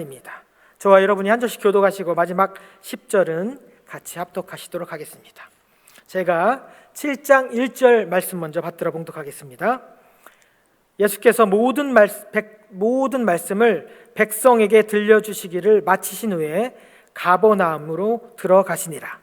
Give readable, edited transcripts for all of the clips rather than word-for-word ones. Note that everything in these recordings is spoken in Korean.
입니다. 저와 여러분이 한 절씩 교독하시고 마지막 10절은 같이 합독하시도록 하겠습니다. 제가 7장 1절 말씀 먼저 받들어 봉독하겠습니다. 예수께서 모든 말씀을 백성에게 들려주시기를 마치신 후에 가버나움으로 들어가시니라.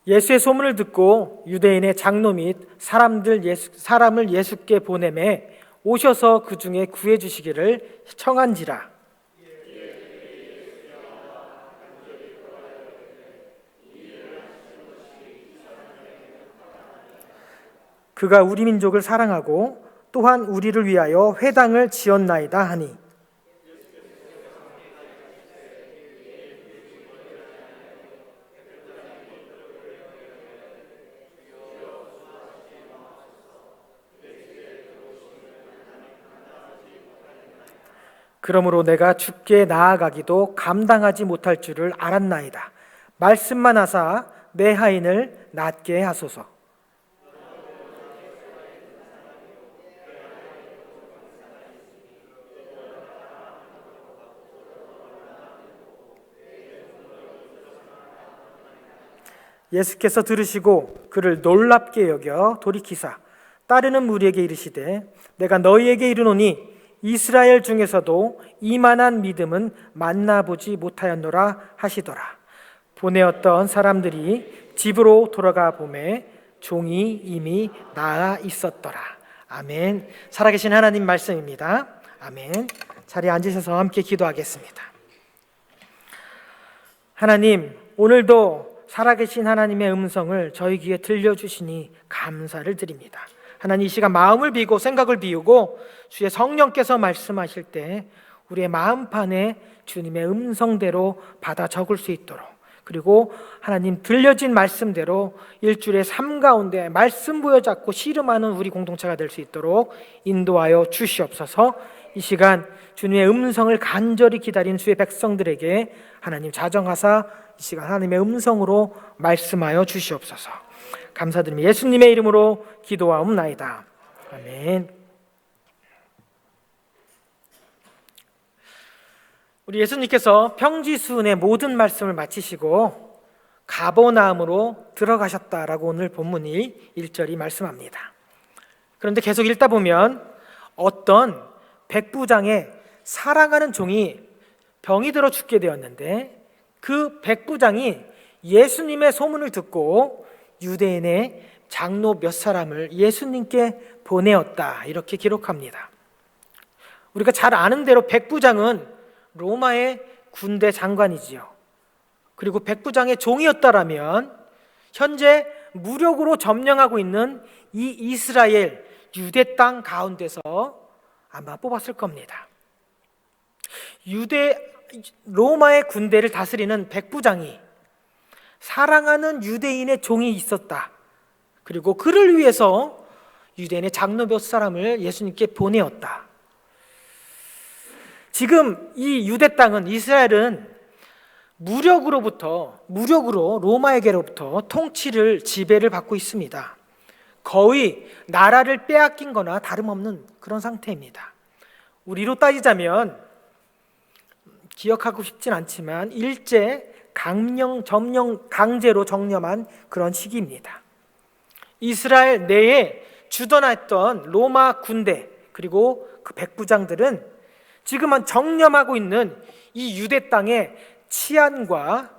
예수의 소문을 듣고 유대인의 장로 및 사람을 예수께 보내매 오셔서 그 중에 구해 주시기를 청한지라. 그가 우리 민족을 사랑하고 또한 우리를 위하여 회당을 지었나이다 하니, 그러므로 내가 주께 나아가기도 감당하지 못할 줄을 알았나이다. 말씀만 하사 내 하인을 낫게 하소서. 예수께서 들으시고 그를 놀랍게 여겨 돌이키사 따르는 무리에게 이르시되, 내가 너희에게 이르노니 이스라엘 중에서도 이만한 믿음은 만나보지 못하였노라 하시더라. 보내었던 사람들이 집으로 돌아가 보매 종이 이미 나아 있었더라. 아멘. 살아계신 하나님 말씀입니다. 아멘. 자리에 앉으셔서 함께 기도하겠습니다. 하나님, 오늘도 살아계신 하나님의 음성을 저희 귀에 들려주시니 감사를 드립니다. 하나님, 이 시간 마음을 비우고 생각을 비우고 주의 성령께서 말씀하실 때 우리의 마음판에 주님의 음성대로 받아 적을 수 있도록, 그리고 하나님 들려진 말씀대로 일주일의 삶 가운데 말씀 부여잡고 씨름하는 우리 공동체가 될 수 있도록 인도하여 주시옵소서. 이 시간 주님의 음성을 간절히 기다린 주의 백성들에게 하나님 자정하사 이 시간 하나님의 음성으로 말씀하여 주시옵소서. 감사드리며 예수님의 이름으로 기도하옵나이다. 아멘. 우리 예수님께서 평지수훈의 모든 말씀을 마치시고 가버나움으로 들어가셨다라고 오늘 본문이 1절이 말씀합니다. 그런데 계속 읽다 보면 어떤 백부장의 사랑하는 종이 병이 들어 죽게 되었는데, 그 백부장이 예수님의 소문을 듣고 유대인의 장로 몇 사람을 예수님께 보내었다, 이렇게 기록합니다. 우리가 잘 아는 대로 백부장은 로마의 군대 장관이지요. 그리고 백부장의 종이었다라면 현재 무력으로 점령하고 있는 이 이스라엘 유대 땅 가운데서 아마 뽑았을 겁니다. 로마의 군대를 다스리는 백부장이 사랑하는 유대인의 종이 있었다. 그리고 그를 위해서 유대인의 장로 몇 사람을 예수님께 보내었다. 지금 이 유대 땅은, 이스라엘은 무력으로 로마에게로부터 통치를, 지배를 받고 있습니다. 거의 나라를 빼앗긴 거나 다름없는 그런 상태입니다. 우리로 따지자면, 기억하고 싶진 않지만 일제 강제로 정령한 그런 시기입니다. 이스라엘 내에 주둔했던 로마 군대, 그리고 그 백부장들은 지금은 정념하고 있는 이 유대 땅의 치안과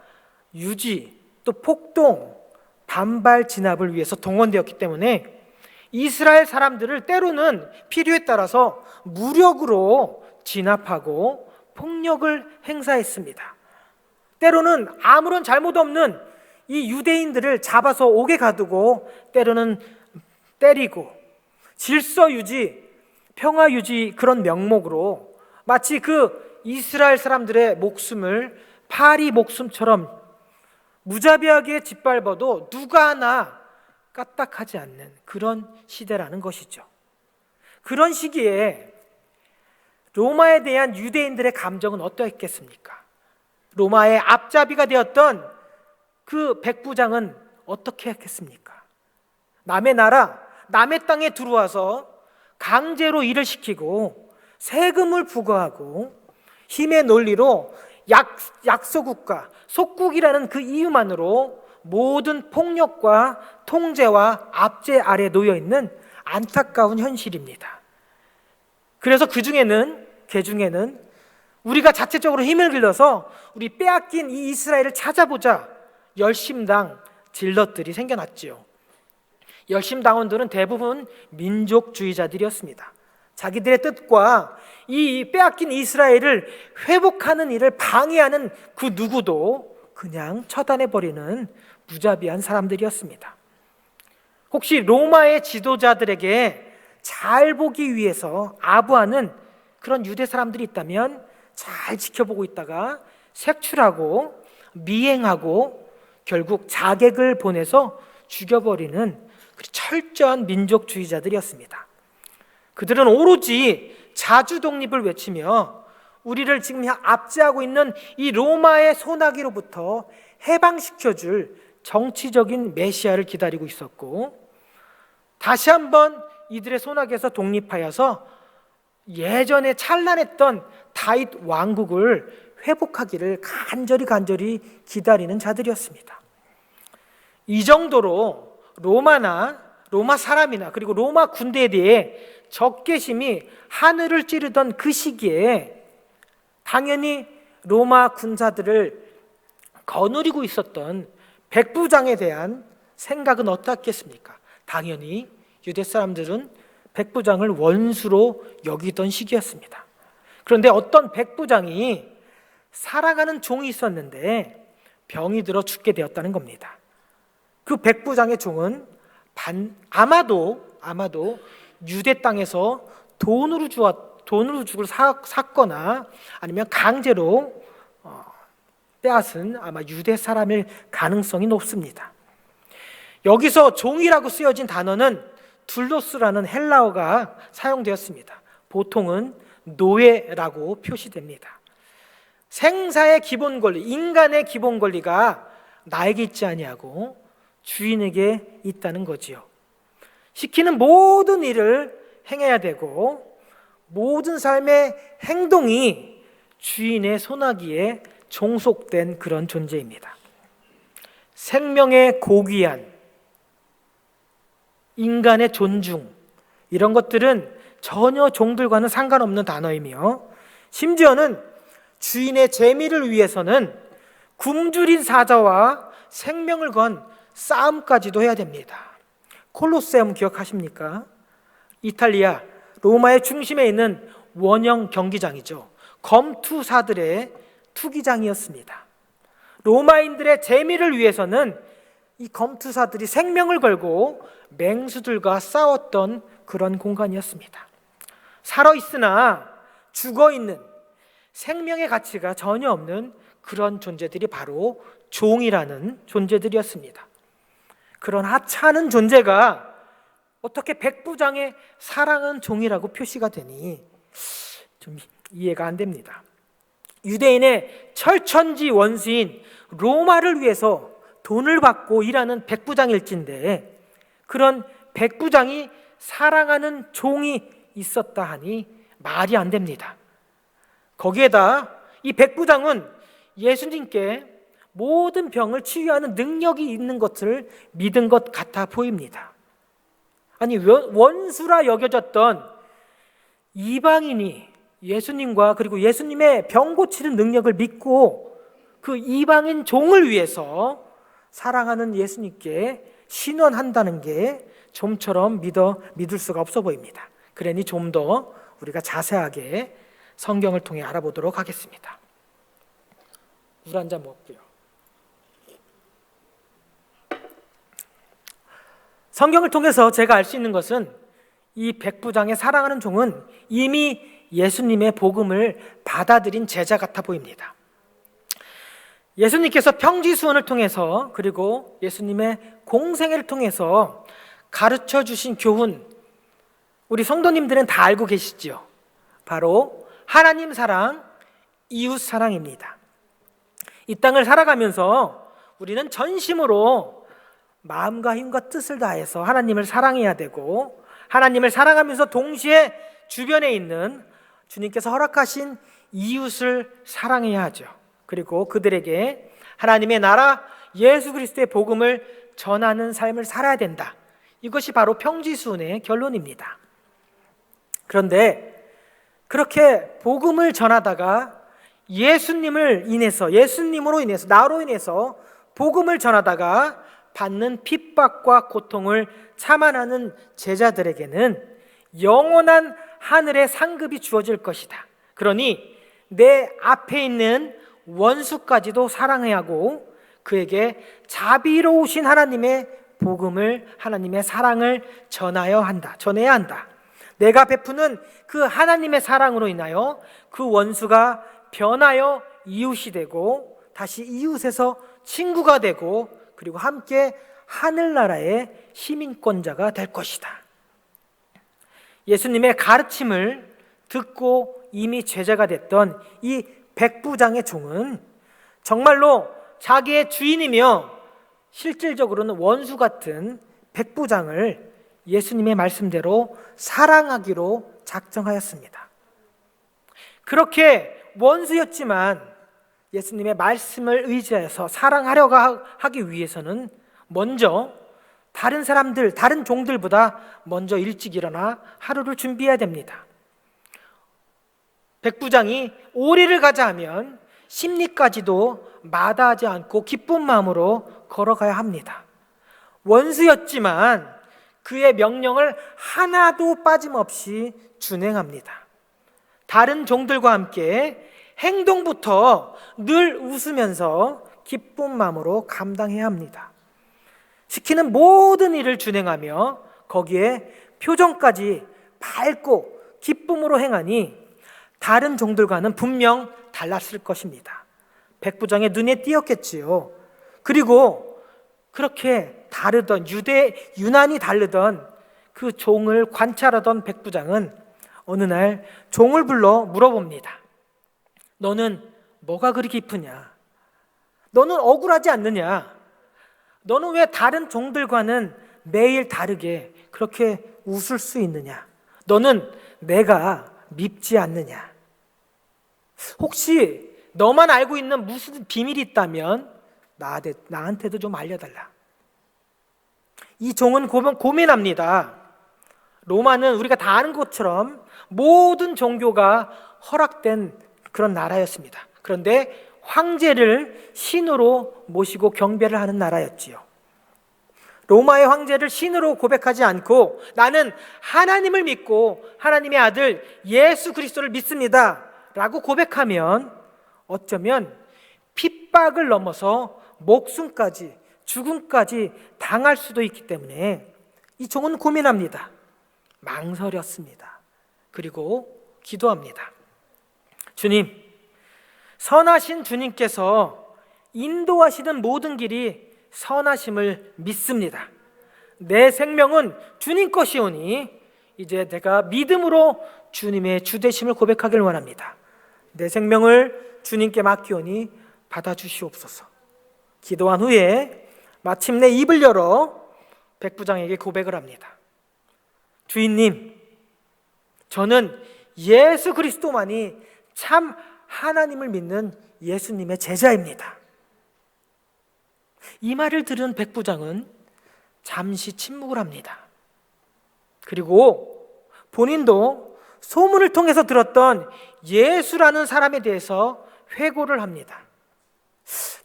유지, 또 폭동, 반발 진압을 위해서 동원되었기 때문에 이스라엘 사람들을 때로는 필요에 따라서 무력으로 진압하고 폭력을 행사했습니다. 때로는 아무런 잘못 없는 이 유대인들을 잡아서 옥에 가두고 때로는 때리고, 질서 유지, 평화 유지 그런 명목으로 마치 그 이스라엘 사람들의 목숨을 파리 목숨처럼 무자비하게 짓밟아도 누가 하나 까딱하지 않는 그런 시대라는 것이죠. 그런 시기에 로마에 대한 유대인들의 감정은 어떠했겠습니까? 로마의 앞잡이가 되었던 그 백부장은 어떻게 했겠습니까? 남의 나라, 남의 땅에 들어와서 강제로 일을 시키고 세금을 부과하고 힘의 논리로 약소국가, 속국이라는 그 이유만으로 모든 폭력과 통제와 압제 아래 놓여 있는 안타까운 현실입니다. 그래서 그 중에는 우리가 자체적으로 힘을 길러서 우리 빼앗긴 이 이스라엘을 찾아보자 열심당 질럿들이 생겨났지요. 열심당원들은 대부분 민족주의자들이었습니다. 자기들의 뜻과 이 빼앗긴 이스라엘을 회복하는 일을 방해하는 그 누구도 그냥 처단해버리는 무자비한 사람들이었습니다. 혹시 로마의 지도자들에게 잘 보기 위해서 아부하는 그런 유대 사람들이 있다면 잘 지켜보고 있다가 색출하고 미행하고 결국 자객을 보내서 죽여버리는 철저한 민족주의자들이었습니다. 그들은 오로지 자주 독립을 외치며 우리를 지금 압제하고 있는 이 로마의 소나기로부터 해방시켜줄 정치적인 메시아를 기다리고 있었고, 다시 한번 이들의 소나기에서 독립하여서 예전에 찬란했던 다윗 왕국을 회복하기를 간절히 기다리는 자들이었습니다. 이 정도로 로마 사람이나 그리고 로마 군대에 대해 적개심이 하늘을 찌르던 그 시기에 당연히 로마 군사들을 거느리고 있었던 백부장에 대한 생각은 어떻겠습니까? 당연히 유대 사람들은 백부장을 원수로 여기던 시기였습니다. 그런데 어떤 백부장이 사랑하는 종이 있었는데 병이 들어 죽게 되었다는 겁니다. 그 백부장의 종은 아마도 유대 땅에서 돈으로 죽을 샀거나 아니면 강제로 빼앗은 아마 유대 사람일 가능성이 높습니다. 여기서 종이라고 쓰여진 단어는 둘로스라는 헬라어가 사용되었습니다. 보통은 노예라고 표시됩니다. 생사의 기본 권리, 인간의 기본 권리가 나에게 있지 아니하고 주인에게 있다는 거지요. 시키는 모든 일을 행해야 되고 모든 삶의 행동이 주인의 손아귀에 종속된 그런 존재입니다. 생명의 고귀한, 인간의 존중, 이런 것들은 전혀 종들과는 상관없는 단어이며 심지어는 주인의 재미를 위해서는 굶주린 사자와 생명을 건 싸움까지도 해야 됩니다. 콜로세움 기억하십니까? 이탈리아 로마의 중심에 있는 원형 경기장이죠. 검투사들의 투기장이었습니다. 로마인들의 재미를 위해서는 이 검투사들이 생명을 걸고 맹수들과 싸웠던 그런 공간이었습니다. 살아있으나 죽어있는 생명의 가치가 전혀 없는 그런 존재들이 바로 종이라는 존재들이었습니다. 그런 하찮은 존재가 어떻게 백부장의 사랑은 종이라고 표시가 되니 좀 이해가 안 됩니다. 유대인의 철천지 원수인 로마를 위해서 돈을 받고 일하는 백부장일진데 그런 백부장이 사랑하는 종이 있었다 하니 말이 안 됩니다. 거기에다 이 백부장은 예수님께 모든 병을 치유하는 능력이 있는 것을 믿은 것 같아 보입니다. 아니, 원수라 여겨졌던 이방인이 예수님과 그리고 예수님의 병 고치는 능력을 믿고 그 이방인 종을 위해서 사랑하는 예수님께 신원한다는 게 좀처럼 믿을 수가 없어 보입니다. 그러니 좀 더 우리가 자세하게 성경을 통해 알아보도록 하겠습니다. 물 한 잔 먹고요. 성경을 통해서 제가 알 수 있는 것은 이 백부장의 사랑하는 종은 이미 예수님의 복음을 받아들인 제자 같아 보입니다. 예수님께서 평지수원을 통해서 그리고 예수님의 공생애를 통해서 가르쳐 주신 교훈, 우리 성도님들은 다 알고 계시지요. 바로 하나님 사랑, 이웃 사랑입니다. 이 땅을 살아가면서 우리는 전심으로 마음과 힘과 뜻을 다해서 하나님을 사랑해야 되고 하나님을 사랑하면서 동시에 주변에 있는 주님께서 허락하신 이웃을 사랑해야 하죠. 그리고 그들에게 하나님의 나라 예수 그리스도의 복음을 전하는 삶을 살아야 된다. 이것이 바로 평지순의 결론입니다. 그런데 그렇게 복음을 전하다가 예수님으로 인해서 나로 인해서 복음을 전하다가 받는 핍박과 고통을 참아내는 제자들에게는 영원한 하늘의 상급이 주어질 것이다. 그러니 내 앞에 있는 원수까지도 사랑해야 하고 그에게 자비로우신 하나님의 복음을, 하나님의 사랑을 전해야 한다. 내가 베푸는 그 하나님의 사랑으로 인하여 그 원수가 변하여 이웃이 되고 다시 이웃에서 친구가 되고 그리고 함께 하늘나라의 시민권자가 될 것이다. 예수님의 가르침을 듣고 이미 제자가 됐던 이 백부장의 종은 정말로 자기의 주인이며 실질적으로는 원수 같은 백부장을 예수님의 말씀대로 사랑하기로 작정하였습니다. 그렇게 원수였지만 예수님의 말씀을 의지해서 사랑하려고 하기 위해서는 먼저 다른 사람들, 다른 종들보다 먼저 일찍 일어나 하루를 준비해야 됩니다. 백부장이 오리를 가자 하면 심리까지도 마다하지 않고 기쁜 마음으로 걸어가야 합니다. 원수였지만 그의 명령을 하나도 빠짐없이 준행합니다. 다른 종들과 함께 행동부터 늘 웃으면서 기쁜 마음으로 감당해야 합니다. 시키는 모든 일을 준행하며 거기에 표정까지 밝고 기쁨으로 행하니 다른 종들과는 분명 달랐을 것입니다. 백부장의 눈에 띄었겠지요. 그리고 그렇게 유난히 다르던 그 종을 관찰하던 백부장은 어느 날 종을 불러 물어봅니다. 너는 뭐가 그리 깊으냐? 너는 억울하지 않느냐? 너는 왜 다른 종들과는 매일 다르게 그렇게 웃을 수 있느냐? 너는 내가 밉지 않느냐? 혹시 너만 알고 있는 무슨 비밀이 있다면 나한테도 좀 알려달라. 이 종은 고민합니다. 로마는 우리가 다 아는 것처럼 모든 종교가 허락된 그런 나라였습니다. 그런데 황제를 신으로 모시고 경배를 하는 나라였지요. 로마의 황제를 신으로 고백하지 않고 나는 하나님을 믿고 하나님의 아들 예수 그리스도를 믿습니다 라고 고백하면 어쩌면 핍박을 넘어서 목숨까지 죽음까지 당할 수도 있기 때문에 이 종은 고민합니다. 망설였습니다. 그리고 기도합니다. 주님, 선하신 주님께서 인도하시는 모든 길이 선하심을 믿습니다. 내 생명은 주님 것이오니 이제 내가 믿음으로 주님의 주되심을 고백하길 원합니다. 내 생명을 주님께 맡기오니 받아주시옵소서. 기도한 후에 마침내 입을 열어 백부장에게 고백을 합니다. 주인님, 저는 예수 그리스도만이 참 하나님을 믿는 예수님의 제자입니다. 이 말을 들은 백부장은 잠시 침묵을 합니다. 그리고 본인도 소문을 통해서 들었던 예수라는 사람에 대해서 회고를 합니다.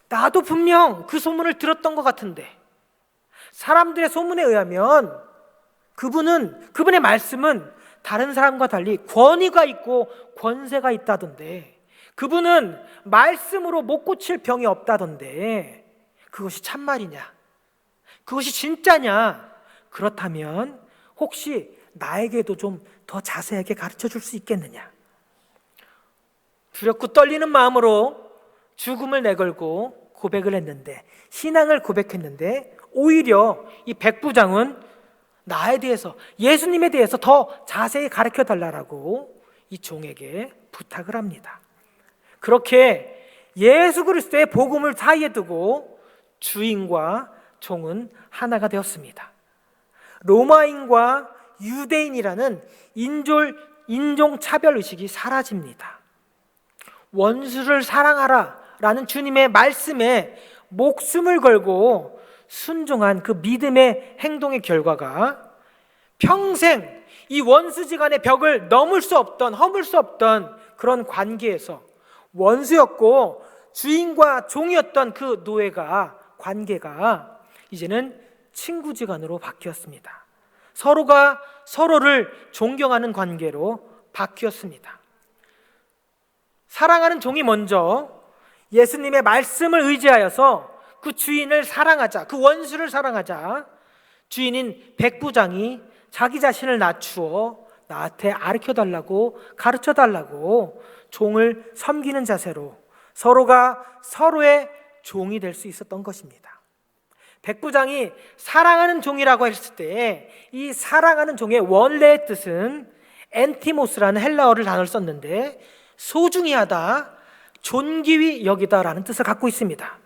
나도 분명 그 소문을 들었던 것 같은데, 사람들의 소문에 의하면 그분의 말씀은 다른 사람과 달리 권위가 있고 권세가 있다던데, 그분은 말씀으로 못 고칠 병이 없다던데, 그것이 참말이냐? 그것이 진짜냐? 그렇다면 혹시 나에게도 좀 더 자세하게 가르쳐 줄 수 있겠느냐? 두렵고 떨리는 마음으로 죽음을 내걸고 고백을 했는데, 신앙을 고백했는데, 오히려 이 백부장은 나에 대해서, 예수님에 대해서 더 자세히 가르쳐 달라고 이 종에게 부탁을 합니다. 그렇게 예수 그리스도의 복음을 사이에 두고 주인과 종은 하나가 되었습니다. 로마인과 유대인이라는 인종 차별 의식이 사라집니다. 원수를 사랑하라 라는 주님의 말씀에 목숨을 걸고 순종한 그 믿음의 행동의 결과가 평생 이 원수지간의 벽을 넘을 수 없던, 허물 수 없던 그런 관계에서 원수였고 주인과 종이었던 그 관계가 이제는 친구지간으로 바뀌었습니다. 서로가 서로를 존경하는 관계로 바뀌었습니다. 사랑하는 종이 먼저 예수님의 말씀을 의지하여서 그 주인을 사랑하자, 그 원수를 사랑하자, 주인인 백부장이 자기 자신을 낮추어 나한테 가르쳐달라고 종을 섬기는 자세로 서로가 서로의 종이 될 수 있었던 것입니다. 백부장이 사랑하는 종이라고 했을 때 이 사랑하는 종의 원래의 뜻은 엔티모스라는 헬라어를 단어를 썼는데 소중히 하다, 존귀히 여기다라는 뜻을 갖고 있습니다.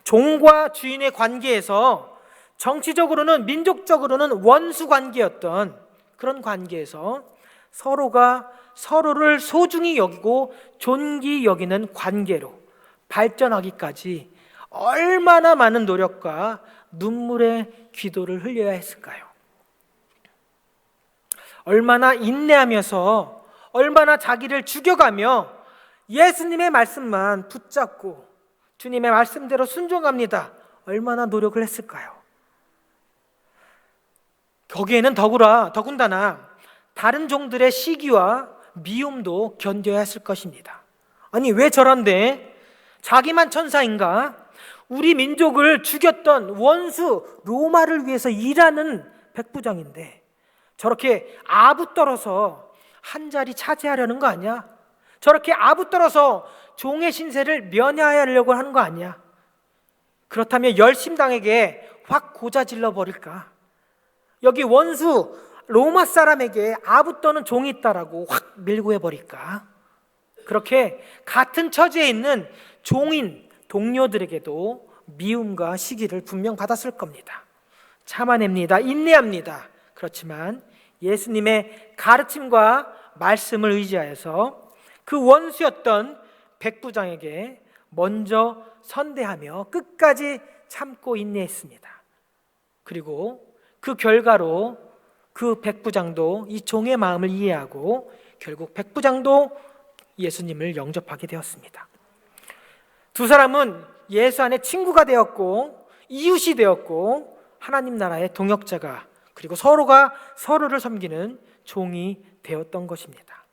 종과 주인의 관계에서 정치적으로는 민족적으로는 원수 관계였던 그런 관계에서 서로가 서로를 소중히 여기고 존귀히 여기는 관계로 발전하기까지 얼마나 많은 노력과 눈물의 기도를 흘려야 했을까요? 얼마나 인내하면서 얼마나 자기를 죽여가며 예수님의 말씀만 붙잡고 주님의 말씀대로 순종합니다. 얼마나 노력을 했을까요? 거기에는 더군다나 다른 종들의 시기와 미움도 견뎌야 했을 것입니다. 아니 왜 저런데? 자기만 천사인가? 우리 민족을 죽였던 원수 로마를 위해서 일하는 백부장인데 저렇게 아부 떨어서 한 자리 차지하려는 거 아니야? 저렇게 아부 떨어서 종의 신세를 면하려고 하는 거 아니야? 그렇다면 열심당에게 확 고자질러 버릴까? 여기 원수 로마 사람에게 아부 떠는 종이 있다라고 확 밀고 해버릴까? 그렇게 같은 처지에 있는 종인 동료들에게도 미움과 시기를 분명 받았을 겁니다. 참아냅니다. 인내합니다. 그렇지만 예수님의 가르침과 말씀을 의지하여서 그 원수였던 백부장에게 먼저 선대하며 끝까지 참고 인내했습니다. 그리고 그 결과로 그 백부장도 이 종의 마음을 이해하고 결국 백부장도 예수님을 영접하게 되었습니다. 두 사람은 예수 안에 친구가 되었고 이웃이 되었고 하나님 나라의 동역자가 그리고 서로가 서로를 섬기는 종이 되었던 것입니다.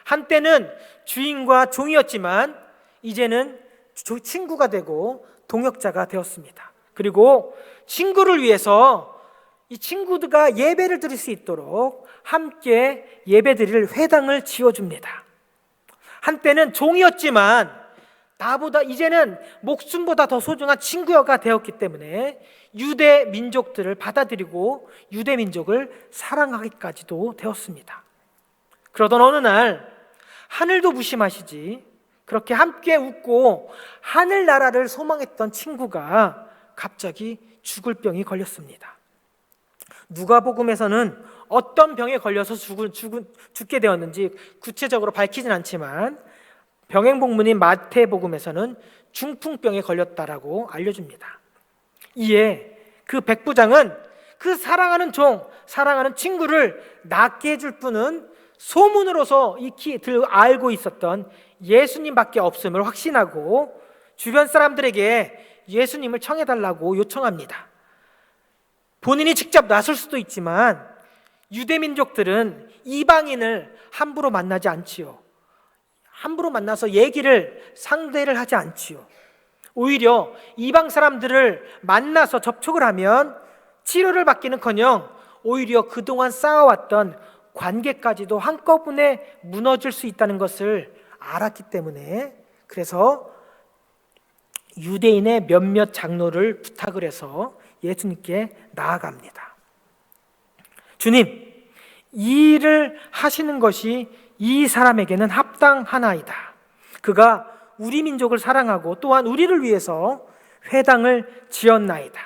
한때는 주인과 종이었지만 이제는 친구가 되고 동역자가 되었습니다. 그리고 친구를 위해서 이 친구들과 예배를 드릴 수 있도록 함께 예배드릴 회당을 지어줍니다. 한때는 종이었지만 이제는 목숨보다 더 소중한 친구가 되었기 때문에 유대 민족들을 받아들이고 유대 민족을 사랑하기까지도 되었습니다. 그러던 어느 날 하늘도 무심하시지 그렇게 함께 웃고 하늘나라를 소망했던 친구가 갑자기 죽을 병이 걸렸습니다. 누가복음에서는 어떤 병에 걸려서 죽게 되었는지 구체적으로 밝히진 않지만 병행복문인 마태복음에서는 중풍병에 걸렸다라고 알려줍니다. 이에 그 백부장은 그 사랑하는 사랑하는 친구를 낫게 해줄 분은 소문으로서 익히 알고 있었던 예수님밖에 없음을 확신하고 주변 사람들에게 예수님을 청해달라고 요청합니다. 본인이 직접 나설 수도 있지만 유대 민족들은 이방인을 함부로 만나지 않지요. 함부로 만나서 상대를 하지 않지요. 오히려 이방 사람들을 만나서 접촉을 하면 치료를 받기는커녕 오히려 그동안 쌓아왔던 관계까지도 한꺼번에 무너질 수 있다는 것을 알았기 때문에 그래서 유대인의 몇몇 장로를 부탁을 해서 예수님께 나아갑니다. 주님, 이 일을 하시는 것이 이 사람에게는 합당하나이다. 그가 우리 민족을 사랑하고 또한 우리를 위해서 회당을 지었나이다.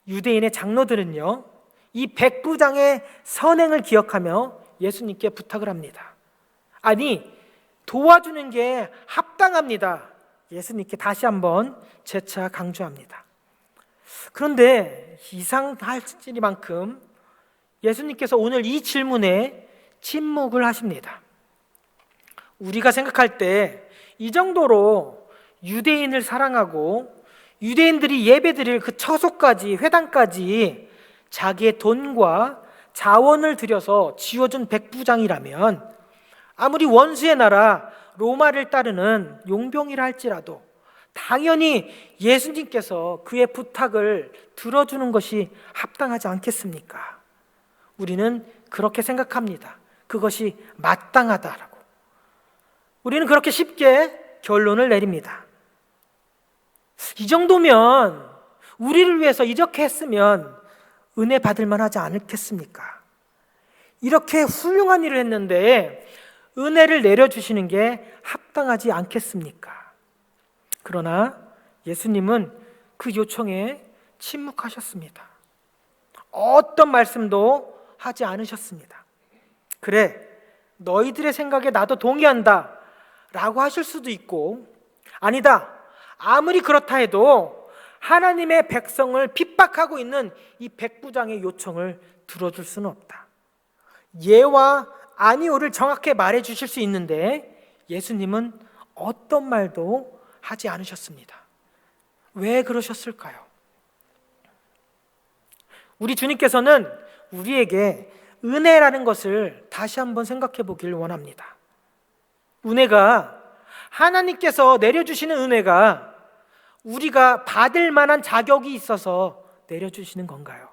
유대인의 장로들은요, 이 백부장의 선행을 기억하며 예수님께 부탁을 합니다. 아니, 도와주는 게 합당합니다. 예수님께 다시 한번 재차 강조합니다. 그런데 이상할지니만큼 예수님께서 오늘 이 질문에 침묵을 하십니다. 우리가 생각할 때 이 정도로 유대인을 사랑하고 유대인들이 예배드릴 그 처소까지, 회당까지 자기의 돈과 자원을 들여서 지어준 백부장이라면, 아무리 원수의 나라 로마를 따르는 용병이라 할지라도 당연히 예수님께서 그의 부탁을 들어주는 것이 합당하지 않겠습니까? 우리는 그렇게 생각합니다. 그것이 마땅하다라고. 우리는 그렇게 쉽게 결론을 내립니다. 이 정도면, 우리를 위해서 이렇게 했으면 은혜 받을 만하지 않겠습니까? 이렇게 훌륭한 일을 했는데 은혜를 내려주시는 게 합당하지 않겠습니까? 그러나 예수님은 그 요청에 침묵하셨습니다. 어떤 말씀도 하지 않으셨습니다. 그래, 너희들의 생각에 나도 동의한다 라고 하실 수도 있고, 아니다, 아무리 그렇다 해도 하나님의 백성을 핍박하고 있는 이 백부장의 요청을 들어줄 수는 없다. 예와 아니오를 정확히 말해 주실 수 있는데 예수님은 어떤 말도 하지 않으셨습니다. 왜 그러셨을까요? 우리 주님께서는 우리에게 은혜라는 것을 다시 한번 생각해 보길 원합니다. 은혜가, 하나님께서 내려주시는 은혜가 우리가 받을 만한 자격이 있어서 내려주시는 건가요?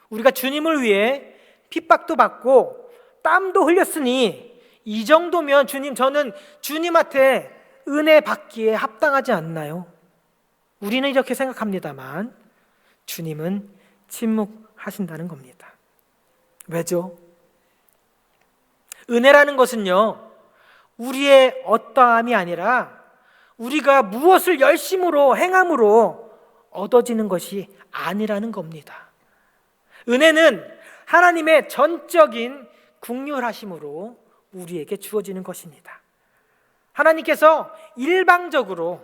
우리가 주님을 위해 핍박도 받고 땀도 흘렸으니 이 정도면 주님, 저는 주님한테 은혜 받기에 합당하지 않나요? 우리는 이렇게 생각합니다만 주님은 침묵하신다는 겁니다. 왜죠? 은혜라는 것은요, 우리의 어떠함이 아니라 우리가 무엇을 열심으로 행함으로 얻어지는 것이 아니라는 겁니다. 은혜는 하나님의 전적인 긍휼하심으로 우리에게 주어지는 것입니다. 하나님께서 일방적으로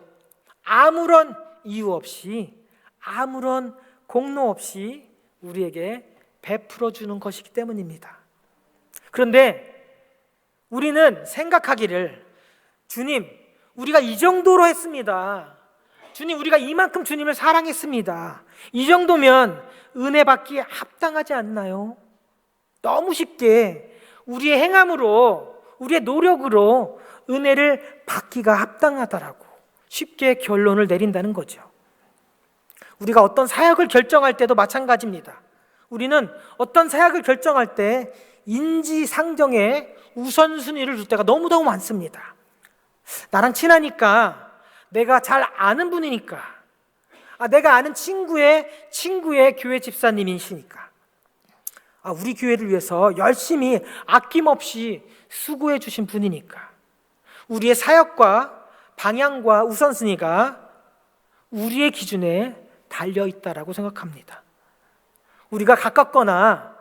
아무런 이유 없이, 아무런 공로 없이 우리에게 베풀어 주는 것이기 때문입니다. 그런데 우리는 생각하기를, 주님, 우리가 이 정도로 했습니다. 주님, 우리가 이만큼 주님을 사랑했습니다. 이 정도면 은혜 받기에 합당하지 않나요? 너무 쉽게 우리의 행함으로, 우리의 노력으로 은혜를 받기가 합당하다라고 쉽게 결론을 내린다는 거죠. 우리가 어떤 사역을 결정할 때도 마찬가지입니다. 우리는 어떤 사역을 결정할 때 인지상정에 우선순위를 둘 때가 너무너무 많습니다. 나랑 친하니까, 내가 잘 아는 분이니까, 내가 아는 친구의 교회 집사님이시니까, 우리 교회를 위해서 열심히 아낌없이 수고해 주신 분이니까, 우리의 사역과 방향과 우선순위가 우리의 기준에 달려있다라고 생각합니다. 우리가 가깝거나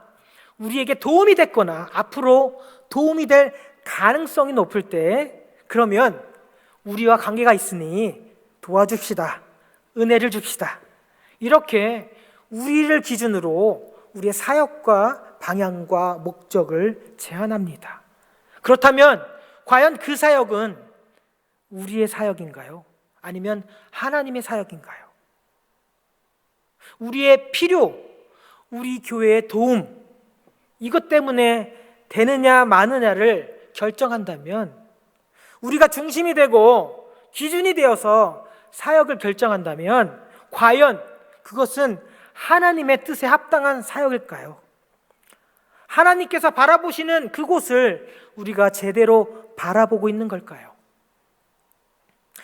우리에게 도움이 됐거나 앞으로 도움이 될 가능성이 높을 때, 그러면 우리와 관계가 있으니 도와줍시다, 은혜를 줍시다, 이렇게 우리를 기준으로 우리의 사역과 방향과 목적을 제한합니다. 그렇다면 과연 그 사역은 우리의 사역인가요? 아니면 하나님의 사역인가요? 우리의 필요, 우리 교회의 도움, 이것 때문에 되느냐 마느냐를 결정한다면, 우리가 중심이 되고 기준이 되어서 사역을 결정한다면 과연 그것은 하나님의 뜻에 합당한 사역일까요? 하나님께서 바라보시는 그곳을 우리가 제대로 바라보고 있는 걸까요?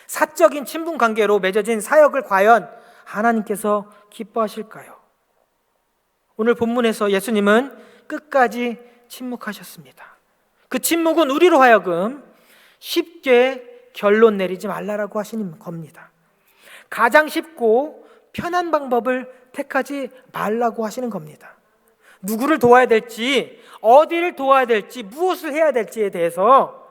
사적인 친분 관계로 맺어진 사역을 과연 하나님께서 기뻐하실까요? 오늘 본문에서 예수님은 끝까지 침묵하셨습니다. 그 침묵은 우리로 하여금 쉽게 결론 내리지 말라라고 하시는 겁니다. 가장 쉽고 편한 방법을 택하지 말라고 하시는 겁니다. 누구를 도와야 될지, 어디를 도와야 될지, 무엇을 해야 될지에 대해서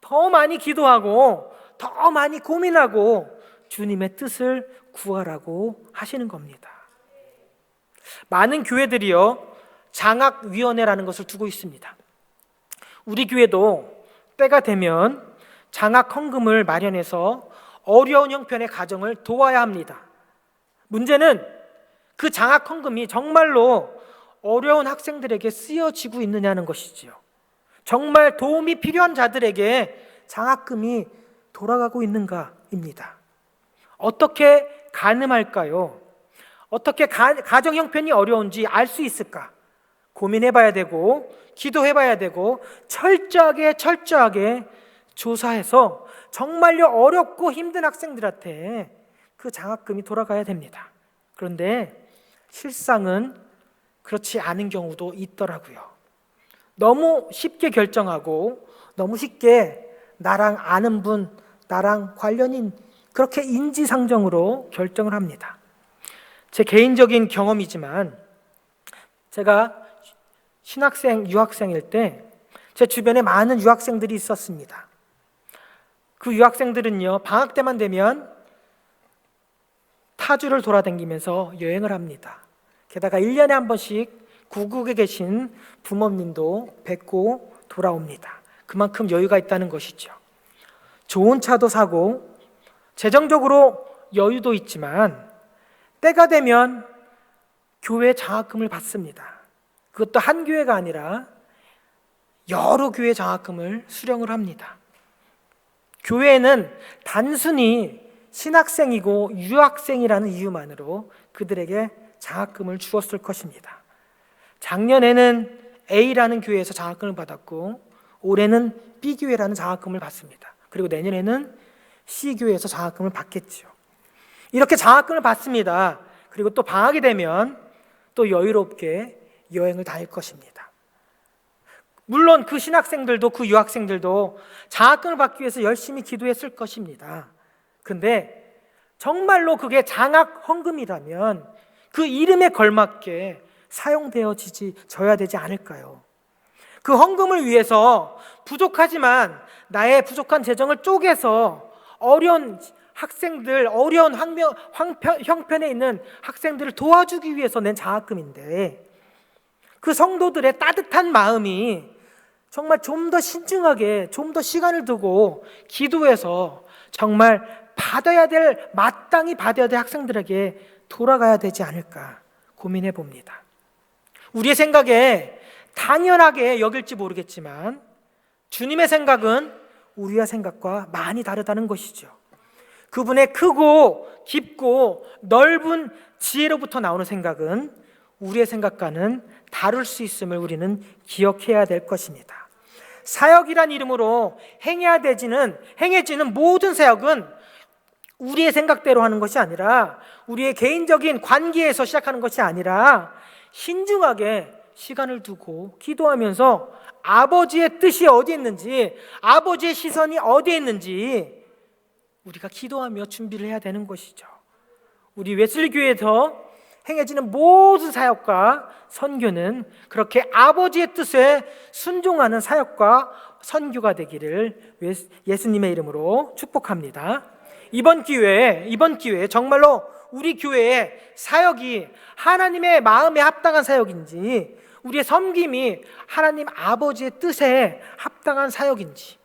더 많이 기도하고 더 많이 고민하고 주님의 뜻을 구하라고 하시는 겁니다. 많은 교회들이요, 장학위원회라는 것을 두고 있습니다. 우리 교회도 때가 되면 장학 헌금을 마련해서 어려운 형편의 가정을 도와야 합니다. 문제는 그 장학 헌금이 정말로 어려운 학생들에게 쓰여지고 있느냐는 것이지요. 정말 도움이 필요한 자들에게 장학금이 돌아가고 있는가입니다. 어떻게 가늠할까요? 어떻게 가정 형편이 어려운지 알 수 있을까? 고민해봐야 되고 기도해봐야 되고 철저하게 조사해서 정말로 어렵고 힘든 학생들한테 그 장학금이 돌아가야 됩니다. 그런데 실상은 그렇지 않은 경우도 있더라고요. 너무 쉽게 결정하고 너무 쉽게 나랑 아는 분, 나랑 관련인 그렇게 인지상정으로 결정을 합니다. 제 개인적인 경험이지만 제가 신학생, 유학생일 때 제 주변에 많은 유학생들이 있었습니다. 그 유학생들은요, 방학 때만 되면 타주를 돌아다니면서 여행을 합니다. 게다가 1년에 한 번씩 구국에 계신 부모님도 뵙고 돌아옵니다. 그만큼 여유가 있다는 것이죠. 좋은 차도 사고 재정적으로 여유도 있지만 때가 되면 교회 장학금을 받습니다. 그것도 한 교회가 아니라 여러 교회 장학금을 수령을 합니다. 교회는 단순히 신학생이고 유학생이라는 이유만으로 그들에게 장학금을 주었을 것입니다. 작년에는 A라는 교회에서 장학금을 받았고 올해는 B교회라는 장학금을 받습니다. 그리고 내년에는 C교회에서 장학금을 받겠죠. 이렇게 장학금을 받습니다. 그리고 또 방학이 되면 또 여유롭게 여행을 다닐 것입니다. 물론 그 신학생들도 그 유학생들도 장학금을 받기 위해서 열심히 기도했을 것입니다. 근데 정말로 그게 장학 헌금이라면 그 이름에 걸맞게 사용되어져야 되지 않을까요? 그 헌금을 위해서 부족하지만 나의 부족한 재정을 쪼개서 어려운 학생들, 어려운 형편에 있는 학생들을 도와주기 위해서 낸 장학금인데 그 성도들의 따뜻한 마음이 정말 좀 더 신중하게, 좀 더 시간을 두고 기도해서 정말 마땅히 받아야 될 학생들에게 돌아가야 되지 않을까 고민해 봅니다. 우리의 생각에 당연하게 여길지 모르겠지만 주님의 생각은 우리의 생각과 많이 다르다는 것이죠. 그분의 크고 깊고 넓은 지혜로부터 나오는 생각은 우리의 생각과는 다를 수 있음을 우리는 기억해야 될 것입니다. 사역이란 이름으로 행해지는 모든 사역은 우리의 생각대로 하는 것이 아니라 우리의 개인적인 관계에서 시작하는 것이 아니라 신중하게 시간을 두고 기도하면서 아버지의 뜻이 어디에 있는지, 아버지의 시선이 어디에 있는지 우리가 기도하며 준비를 해야 되는 것이죠. 우리 웨슬리 교회에서 행해지는 모든 사역과 선교는 그렇게 아버지의 뜻에 순종하는 사역과 선교가 되기를 예수님의 이름으로 축복합니다. 이번 기회에 정말로 우리 교회의 사역이 하나님의 마음에 합당한 사역인지, 우리의 섬김이 하나님 아버지의 뜻에 합당한 사역인지,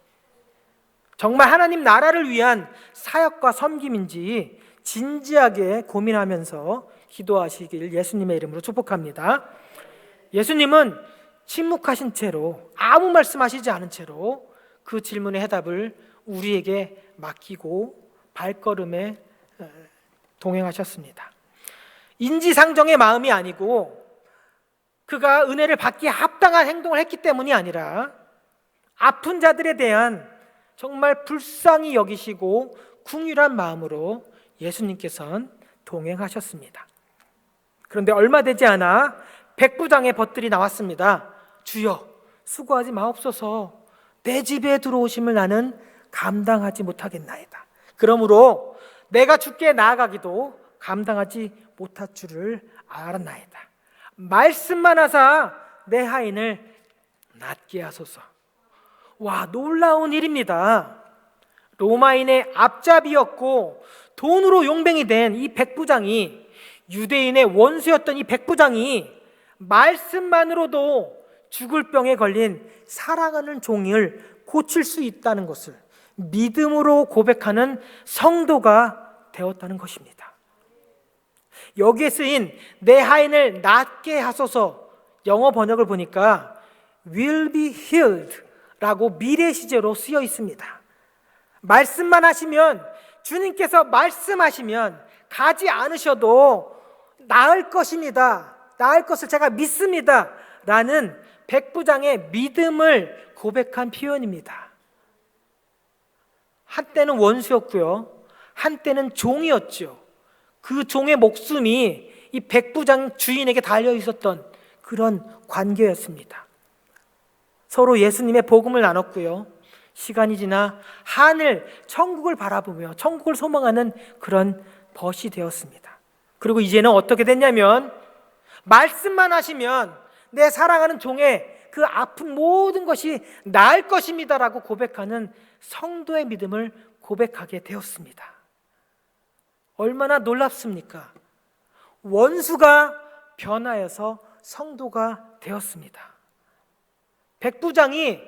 정말 하나님 나라를 위한 사역과 섬김인지 진지하게 고민하면서 기도하시길 예수님의 이름으로 축복합니다. 예수님은 침묵하신 채로, 아무 말씀하시지 않은 채로 그 질문의 해답을 우리에게 맡기고 발걸음에 동행하셨습니다. 인지상정의 마음이 아니고 그가 은혜를 받기에 합당한 행동을 했기 때문이 아니라 아픈 자들에 대한 정말 불쌍히 여기시고 궁휼한 마음으로 예수님께서는 동행하셨습니다. 그런데 얼마 되지 않아 백부장의 벗들이 나왔습니다. 주여, 수고하지 마옵소서. 내 집에 들어오심을 나는 감당하지 못하겠나이다. 그러므로 내가 주께 나아가기도 감당하지 못할 줄을 알았나이다. 말씀만 하사 내 하인을 낫게 하소서. 와, 놀라운 일입니다. 로마인의 앞잡이였고 돈으로 용병이 된 이 백부장이, 유대인의 원수였던 이 백부장이 말씀만으로도 죽을 병에 걸린 사랑하는 종을 고칠 수 있다는 것을 믿음으로 고백하는 성도가 되었다는 것입니다. 여기에 쓰인 내 하인을 낫게 하소서, 영어 번역을 보니까 will be healed 라고 미래 시제로 쓰여 있습니다. 말씀만 하시면, 주님께서 말씀하시면 가지 않으셔도 나을 것입니다, 나을 것을 제가 믿습니다 라는 백부장의 믿음을 고백한 표현입니다. 한때는 원수였고요, 한때는 종이었죠. 그 종의 목숨이 이 백부장 주인에게 달려 있었던 그런 관계였습니다. 서로 예수님의 복음을 나눴고요, 시간이 지나 하늘 천국을 바라보며 천국을 소망하는 그런 벗이 되었습니다. 그리고 이제는 어떻게 됐냐면, 말씀만 하시면 내 사랑하는 종의 그 아픈 모든 것이 나을 것입니다라고 고백하는 성도의 믿음을 고백하게 되었습니다. 얼마나 놀랍습니까? 원수가 변하여서 성도가 되었습니다. 백부장이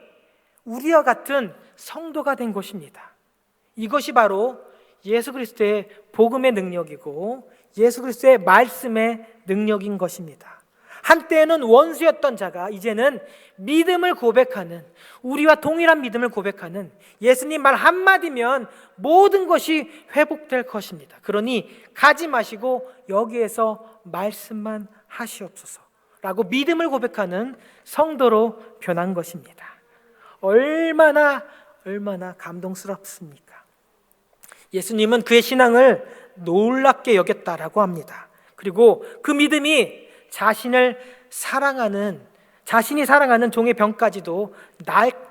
우리와 같은 성도가 된 것입니다. 이것이 바로 예수 그리스도의 복음의 능력이고 예수 그리스도의 말씀의 능력인 것입니다. 한때는 원수였던 자가 이제는 믿음을 고백하는, 우리와 동일한 믿음을 고백하는, 예수님 말 한마디면 모든 것이 회복될 것입니다. 그러니 가지 마시고 여기에서 말씀만 하시옵소서 라고 믿음을 고백하는 성도로 변한 것입니다. 얼마나 감동스럽습니까? 예수님은 그의 신앙을 놀랍게 여겼다라고 합니다. 그리고 그 믿음이 자신이 사랑하는 종의 병까지도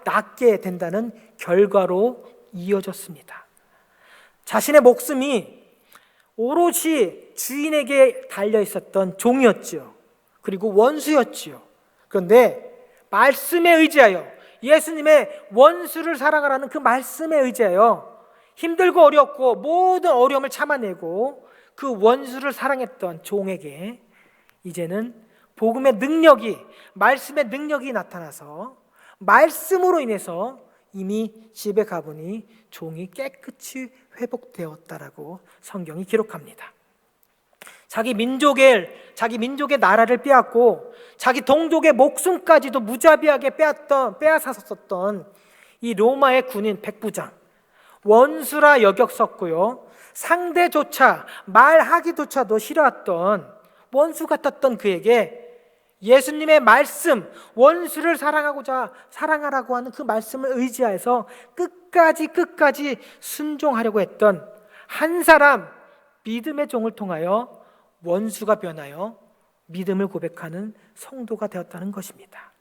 낫게 된다는 결과로 이어졌습니다. 자신의 목숨이 오롯이 주인에게 달려 있었던 종이었죠. 그리고 원수였지요. 그런데 말씀에 의지하여, 예수님의 원수를 사랑하라는 그 말씀에 의지하여 힘들고 어렵고 모든 어려움을 참아내고 그 원수를 사랑했던 종에게 이제는 복음의 능력이, 말씀의 능력이 나타나서 말씀으로 인해서 이미 집에 가보니 종이 깨끗이 회복되었다라고 성경이 기록합니다. 자기 민족의 나라를 빼앗고 자기 동족의 목숨까지도 무자비하게 빼앗았었던 이 로마의 군인 백부장, 원수라 여겼었고요, 상대조차 말하기조차도 싫어했던 원수 같았던 그에게 예수님의 말씀, 원수를 사랑하라고 하는 그 말씀을 의지해서 끝까지 순종하려고 했던 한 사람, 믿음의 종을 통하여 원수가 변하여 믿음을 고백하는 성도가 되었다는 것입니다.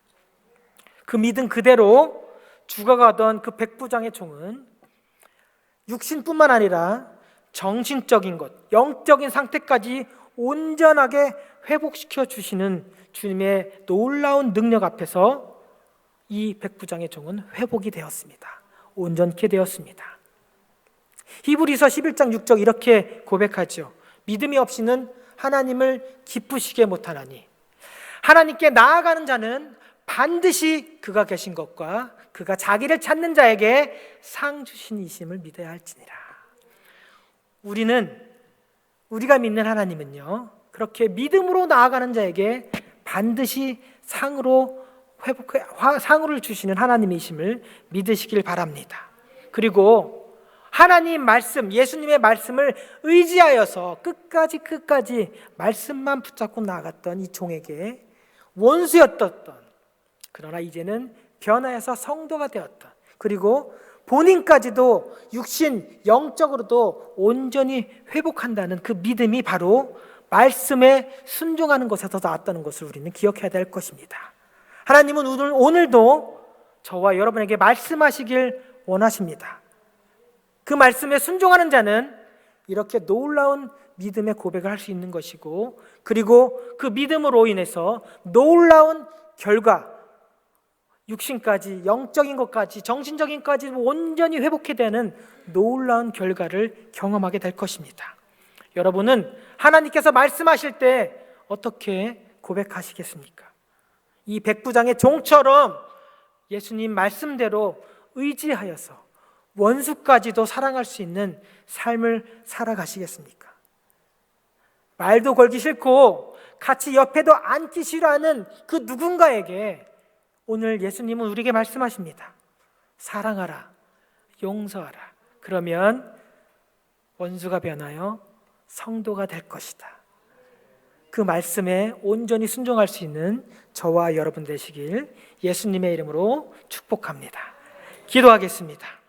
그 믿음 그대로 죽어가던 그 백부장의 종은 육신뿐만 아니라 정신적인 것, 영적인 상태까지 온전하게 회복시켜 주시는 주님의 놀라운 능력 앞에서 이 백부장의 종은 회복이 되었습니다. 온전케 되었습니다. 히브리서 11장 6절 이렇게 고백하죠. 믿음이 없이는 하나님을 기쁘시게 못하나니 하나님께 나아가는 자는 반드시 그가 계신 것과 그가 자기를 찾는 자에게 상 주신 이심을 믿어야 할지니라. 우리가 믿는 하나님은요, 그렇게 믿음으로 나아가는 자에게 반드시 상을 주시는 하나님이심을 믿으시길 바랍니다. 그리고 하나님 말씀, 예수님의 말씀을 의지하여서 끝까지 말씀만 붙잡고 나아갔던 이 종에게 원수였던, 그러나 이제는 변화해서 성도가 되었던, 그리고 본인까지도 육신, 영적으로도 온전히 회복한다는 그 믿음이 바로 말씀에 순종하는 것에서 나왔다는 것을 우리는 기억해야 될 것입니다. 하나님은 오늘도 저와 여러분에게 말씀하시길 원하십니다. 그 말씀에 순종하는 자는 이렇게 놀라운 믿음의 고백을 할 수 있는 것이고, 그리고 그 믿음으로 인해서 놀라운 결과, 육신까지, 영적인 것까지, 정신적인 것까지 온전히 회복해 되는 놀라운 결과를 경험하게 될 것입니다. 여러분은 하나님께서 말씀하실 때 어떻게 고백하시겠습니까? 이 백부장의 종처럼 예수님 말씀대로 의지하여서 원수까지도 사랑할 수 있는 삶을 살아가시겠습니까? 말도 걸기 싫고 같이 옆에도 앉기 싫어하는 그 누군가에게 오늘 예수님은 우리에게 말씀하십니다. 사랑하라, 용서하라. 그러면 원수가 변하여 성도가 될 것이다. 그 말씀에 온전히 순종할 수 있는 저와 여러분 되시길 예수님의 이름으로 축복합니다. 기도하겠습니다.